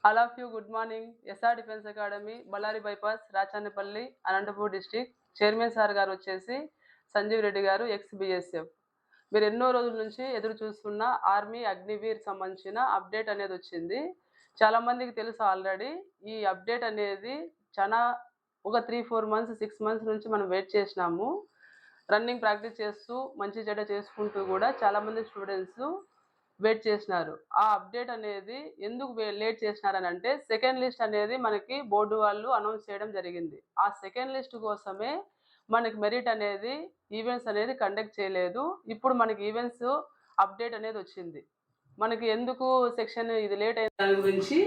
All of you, good morning. SR Defense Academy, Ballari Bypass, Rachanapalli, Anantapur District. Chairman sir గారు వచ్చేసి సంజీవ్ రెడ్డి గారు ఎక్స్-BSF. మీరు ఎన్నో రోజుల నుంచి ఎదురు చూస్తున్న ఆర్మీ అగ్నివీర్ సంబంధించిన అప్డేట్ అనేది వచ్చింది. చాలామందికి తెలుసు ఆల్రెడీ. ఈ అప్డేట్ అనేది చాలా ఒక 3-4 మంత్స్ 6 మంత్స్ నుంచి మనం వెయిట్ చేసినాము. రన్నింగ్ ప్రాక్టీస్ చేస్తూ మంచి చెడ్డ చేసుకుంటూ కూడా చాలామంది స్టూడెంట్స్ వెయిట్ చేసినారు. ఆ అప్డేట్ అనేది ఎందుకు లేట్ చేసినారని అంటే సెకండ్ లిస్ట్ అనేది మనకి బోర్డు వాళ్ళు అనౌన్స్ చేయడం జరిగింది. ఆ సెకండ్ లిస్ట్ కోసమే మనకి మెరిట్ అనేది ఈవెంట్స్ అనేది కండక్ట్ చేయలేదు. ఇప్పుడు మనకి ఈవెంట్స్ అప్డేట్ అనేది వచ్చింది. మనకి ఎందుకు సెక్షన్ ఇది లేట్ అయిన దాని గురించి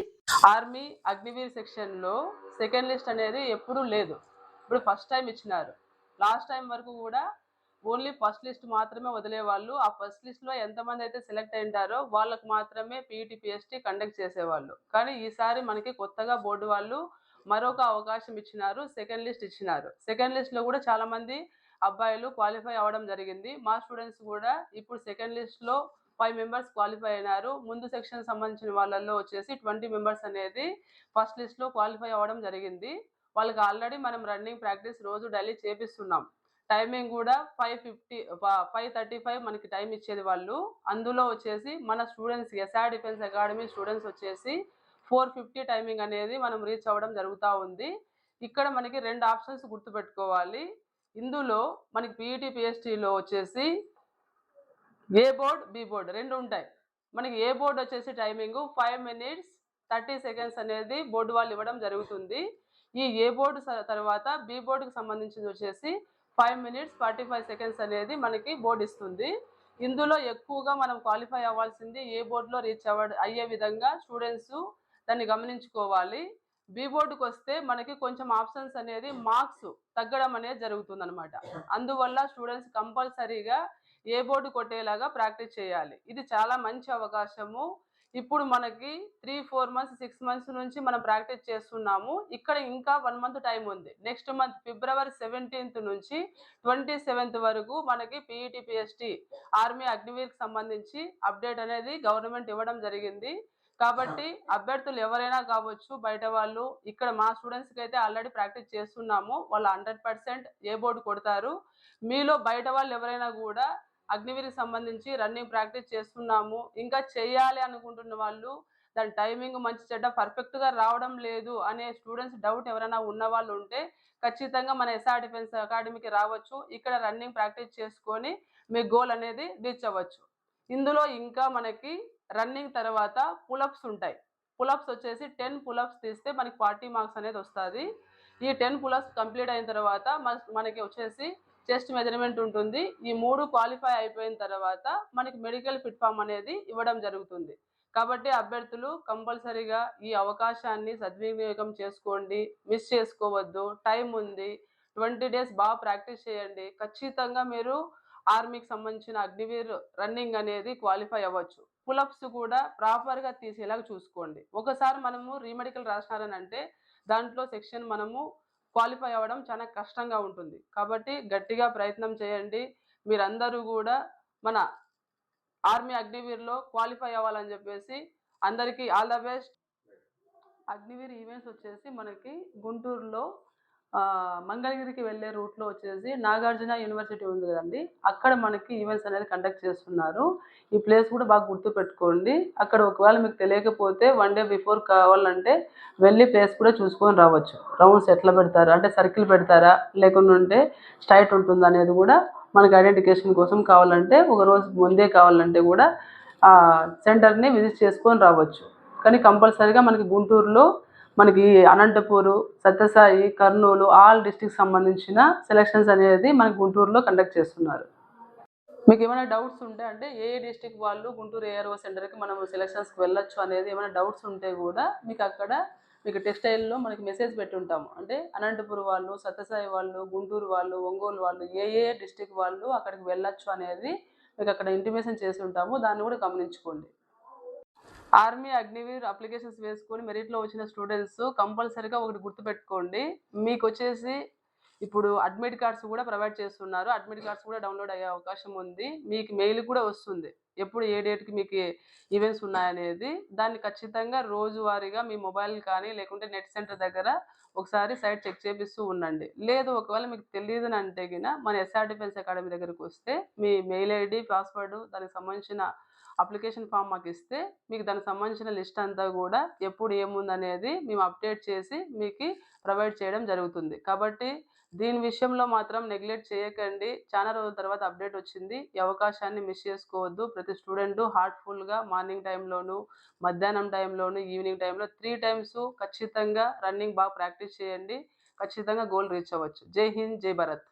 ఆర్మీ అగ్నివీర్ సెక్షన్లో సెకండ్ లిస్ట్ అనేది ఎప్పుడూ లేదు. ఇప్పుడు ఫస్ట్ టైం ఇచ్చినారు. లాస్ట్ టైం వరకు కూడా ఓన్లీ ఫస్ట్ లిస్ట్ మాత్రమే వదిలేవాళ్ళు. ఆ ఫస్ట్ లిస్ట్లో ఎంతమంది అయితే సెలెక్ట్ అయింటారో వాళ్ళకు మాత్రమే పీఈటీ పిఎస్టీ కండక్ట్ చేసేవాళ్ళు. కానీ ఈసారి మనకి కొత్తగా బోర్డు వాళ్ళు మరొక అవకాశం ఇచ్చినారు. సెకండ్ లిస్ట్ ఇచ్చినారు. సెకండ్ లిస్ట్లో కూడా చాలామంది అబ్బాయిలు క్వాలిఫై అవ్వడం జరిగింది. మా స్టూడెంట్స్ కూడా ఇప్పుడు సెకండ్ లిస్ట్లో 5 మెంబర్స్ క్వాలిఫై అయినారు. ముందు సెక్షన్ సంబంధించిన వాళ్ళల్లో వచ్చేసి 20 మెంబర్స్ అనేది ఫస్ట్ లిస్ట్లో క్వాలిఫై అవ్వడం జరిగింది. వాళ్ళకి ఆల్రెడీ మనం రన్నింగ్ ప్రాక్టీస్ రోజు డైలీ చేపిస్తున్నాం. టైమింగ్ కూడా 5:35 మనకి టైం ఇచ్చేది వాళ్ళు. అందులో వచ్చేసి మన students SR defence academy students వచ్చేసి 4:50 టైమింగ్ అనేది మనం రీచ్ అవ్వడం జరుగుతూ ఉంది. ఇక్కడ మనకి 2 ఆప్షన్స్ గుర్తుపెట్టుకోవాలి. ఇందులో మనకి పీఈటీ పిఎస్టీలో వచ్చేసి ఏ బోర్డ్ బి బోర్డ్ 2 ఉంటాయి. మనకి ఏ బోర్డు వచ్చేసి టైమింగ్ 5 minutes 30 seconds అనేది బోర్డు వాళ్ళు ఇవ్వడం జరుగుతుంది. ఈ ఏ బోర్డు తర్వాత బి బోర్డుకి సంబంధించింది వచ్చేసి 5 minutes 45 seconds అనేది మనకి బోర్డు ఇస్తుంది. ఇందులో ఎక్కువగా మనం క్వాలిఫై అవ్వాల్సింది ఏ బోర్డులో రీచ్ అయ్యే విధంగా స్టూడెంట్స్ దాన్ని గమనించుకోవాలి. బి బోర్డుకి వస్తే మనకి కొంచెం ఆప్షన్స్ అనేది మార్క్స్ తగ్గడం అనేది జరుగుతుంది అనమాట. అందువల్ల స్టూడెంట్స్ కంపల్సరీగా ఏ బోర్డు కొట్టేలాగా ప్రాక్టీస్ చేయాలి. ఇది చాలా మంచి అవకాశము. ఇప్పుడు మనకి 3-4 మంత్స్ 6 మంత్స్ నుంచి మనం ప్రాక్టీస్ చేస్తున్నాము. ఇక్కడ ఇంకా 1 మంత్ టైం ఉంది. నెక్స్ట్ మంత్ February 17th నుంచి 27th వరకు మనకి పీఈటీ పిఎస్టీ ఆర్మీ అగ్నివీర్కి సంబంధించి అప్డేట్ అనేది గవర్నమెంట్ ఇవ్వడం జరిగింది. కాబట్టి అభ్యర్థులు ఎవరైనా కావచ్చు, బయట వాళ్ళు, ఇక్కడ మా స్టూడెంట్స్కి అయితే ఆల్రెడీ ప్రాక్టీస్ చేస్తున్నాము. వాళ్ళు 100% ఏ బోర్డు కొడతారు. మీలో బయట వాళ్ళు ఎవరైనా కూడా అగ్నివీర్కి సంబంధించి రన్నింగ్ ప్రాక్టీస్ చేస్తున్నాము, ఇంకా చేయాలి అనుకుంటున్న వాళ్ళు, దాని టైమింగ్ మంచి చెడ్డ పర్ఫెక్ట్గా రావడం లేదు అనే స్టూడెంట్స్ డౌట్ ఎవరైనా ఉన్న వాళ్ళు ఉంటే ఖచ్చితంగా మన ఎస్ఆర్ డిఫెన్స్ అకాడమీకి రావచ్చు. ఇక్కడ రన్నింగ్ ప్రాక్టీస్ చేసుకొని మీ గోల్ అనేది రీచ్ అవ్వచ్చు. ఇందులో ఇంకా మనకి రన్నింగ్ తర్వాత పులప్స్ ఉంటాయి. పులప్స్ వచ్చేసి 10 పులప్స్ తీస్తే మనకి 40 మార్క్స్ అనేది వస్తుంది. ఈ 10 పులప్స్ కంప్లీట్ అయిన తర్వాత మనకి వచ్చేసి చెస్ట్ మెజర్మెంట్ ఉంటుంది. ఈ 3 క్వాలిఫై అయిపోయిన తర్వాత మనకి మెడికల్ ఫిట్ ఫామ్ అనేది ఇవ్వడం జరుగుతుంది. కాబట్టి అభ్యర్థులు కంపల్సరీగా ఈ అవకాశాన్ని సద్వినియోగం చేసుకోండి. మిస్ చేసుకోవద్దు. టైం ఉంది. 20 days బాగా ప్రాక్టీస్ చేయండి. ఖచ్చితంగా మీరు ఆర్మీకి సంబంధించిన అగ్నివీర్ రన్నింగ్ అనేది క్వాలిఫై అవ్వచ్చు. పులప్స్ కూడా ప్రాపర్గా తీసేలాగా చూసుకోండి. ఒకసారి మనము రీమెడికల్ రాసినారని అంటే దాంట్లో సెక్షన్ మనము క్వాలిఫై అవ్వడం చాలా కష్టంగా ఉంటుంది. కాబట్టి గట్టిగా ప్రయత్నం చేయండి. మీరందరూ కూడా మన ఆర్మీ అగ్నివీర్లో క్వాలిఫై అవ్వాలని చెప్పేసి అందరికీ all the best. Agniveer events వచ్చేసి మనకి గుంటూరులో మంగళగిరికి వెళ్ళే రూట్లో వచ్చేసి నాగార్జున యూనివర్సిటీ ఉంది కదండి, అక్కడ మనకి ఈవెంట్స్ అనేది కండక్ట్ చేస్తున్నారు. ఈ ప్లేస్ కూడా బాగా గుర్తుపెట్టుకోండి. అక్కడ ఒకవేళ మీకు తెలియకపోతే 1 day బిఫోర్ కావాలంటే వెళ్ళి ప్లేస్ కూడా చూసుకొని రావచ్చు. రౌండ్స్ ఎట్లా పెడతారు అంటే సర్కిల్ పెడతారా లేకుండా ఉంటే స్ట్రైట్ ఉంటుంది అనేది కూడా మనకి ఐడెంటిఫికేషన్ కోసం కావాలంటే ఒక రోజు ముందే కావాలంటే కూడా సెంటర్ని విజిట్ చేసుకొని రావచ్చు. కానీ కంపల్సరీగా మనకి గుంటూరులో మనకి అనంతపూరు, సత్యసాయి, కర్నూలు ఆల్ డిస్ట్రిక్ట్ సంబంధించిన సెలక్షన్స్ అనేది మనకి గుంటూరులో కండక్ట్ చేస్తున్నారు. మీకు ఏమైనా డౌట్స్ ఉంటే అంటే ఏ డిస్ట్రిక్ట్ వాళ్ళు గుంటూరు ఏఆర్ఓ సెంటర్కి మనం సెలక్షన్స్కి వెళ్ళొచ్చు అనేది ఏమైనా డౌట్స్ ఉంటే కూడా మీకు అక్కడ మీకు టెక్స్టైల్లో మనకి మెసేజ్ పెట్టి ఉంటాము. అంటే అనంతపురం వాళ్ళు, సత్యసాయి వాళ్ళు, గుంటూరు వాళ్ళు, ఒంగోలు వాళ్ళు ఏ డిస్ట్రిక్ట్ వాళ్ళు అక్కడికి వెళ్ళొచ్చు అనేది మీకు అక్కడ ఇంటిమేషన్ చేసి ఉంటాము. దాన్ని కూడా గమనించుకోండి. ఆర్మీ అగ్నివీర్ అప్లికేషన్స్ వేసుకొని మెరిట్లో వచ్చిన స్టూడెంట్స్ కంపల్సరీగా ఒకటి గుర్తుపెట్టుకోండి. మీకు వచ్చేసి ఇప్పుడు అడ్మిట్ కార్డ్స్ కూడా ప్రొవైడ్ చేస్తున్నారు. అడ్మిట్ కార్డ్స్ కూడా డౌన్‌లోడ్ అయ్యే అవకాశం ఉంది. మీకు మెయిల్ కూడా వస్తుంది. ఎప్పుడు ఏ డేట్‌కి మీకు ఈవెంట్స్ ఉన్నాయనేది. దాన్ని ఖచ్చితంగా రోజువారీగా మీ మొబైల్ కానీ, లేకుంటే నెట్ సెంటర్ దగ్గర ఒకసారి సైట్ చెక్ చేపిస్తూ ఉండండి. లేదు ఒకవేళ మీకు తెలీదని అంటే మన ఎస్ఆర్ డిఫెన్స్ అకాడమీ దగ్గరకొస్తే మీ మెయిల్ ఐడీ, పాస్వర్డ్ దానికి సంబంధించిన అప్లికేషన్ ఫార్మ్ మాకిస్తే మీకు దానికి సంబంధించిన లిస్ట్ అంతా గూడా ఎప్పుడు ఏముందనేది మేము అప్డేట్ చేసి మీకి ప్రొవైడ్ చేయడం జరుగుతుంది. కాబట్టి దీని విషయంలో మాత్రం నెగ్లెక్ట్ చేయకండి. చాలా రోజుల తర్వాత అప్డేట్ వచ్చింది. ఈ అవకాశాన్ని మిస్ చేసుకోవద్దు. ప్రతి స్టూడెంటు హార్ట్‌ఫుల్‌గా మార్నింగ్ టైంలోను, మధ్యాహ్నం టైంలోను, ఈవినింగ్ టైంలో 3 టైమ్స్ ఖచ్చితంగా రన్నింగ్ బాగా ప్రాక్టీస్ చేయండి. ఖచ్చితంగా గోల్ రీచ్ అవ్వచ్చు. జై హింద్, జై భారత్.